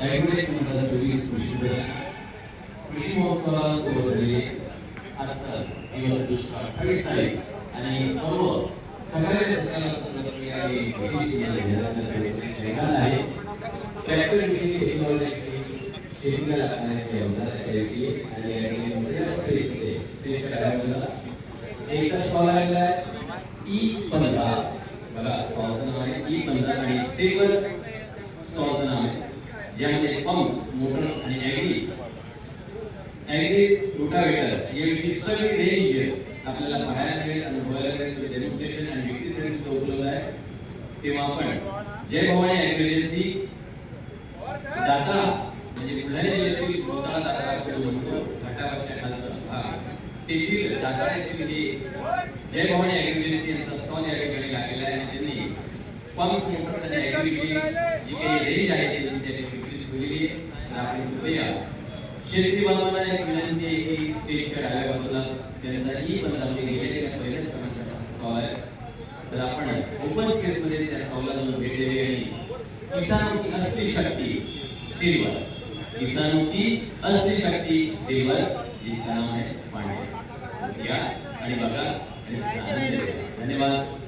Agrotech मंडळाचा 24 कृषी महोत्सवासोबत झालेले आजचा दिवस दुष्काळ 28 तारीख आणि पर्व सगळ्या सगळ्याला आहे ट्रॅक्टर विषयी टेक्नॉलॉजी शेतीला लागणाऱ्या यंत्राची आणि एकच स्टॉल आलेला आहे ई15 बघा स्टॉलचं नाव आहे ई15 आणि सेवर स्टॉलचं नाव आहे ज्यामध्ये पंप्स मोटर्स आणि ॲग्री रोटावेटर याविषयी सगळी रेंज आपल्याला पाहायला मिळेल अनुभवायला मिळेल डेमॉन्स्ट्रेशन आणि विक्रीसाठी उपलब्ध आहे तेव्हा आपण जय भवानी ॲग्री एजन्सी दाता म्हणजे बुलढाणा जिल्ह्यातील मोताळा दाता म्हणतो घाटावरच्या खालचा भाग तेथील दाता येथील जय भवानी ॲग्री एजन्सी यांचा स्टॉल या ठिकाणी लागलेला आहे आणि त्यांनी पंप्स मोटर्स आणि ॲग्रीची जी काही रेंज आहे त्यांची विक्री ठेवलेली आहे आपण कृपया शेतकरी बांधवांना एक विनंती आहे की स्टेजच्या डाव्या बाजूला त्यांचा ई15 गेलेल्या पहिल्याच क्रमांकाचा स्टॉल आहे तर आपण ओपन स्पेसमध्ये त्या स्टॉलला जाऊन भेट दिली आणि किसान की असली शक्ती सिल्वर किसानों की असली शक्ती सिल्वर जिसका नाम है पांडे या आणि बघा धन्यवाद।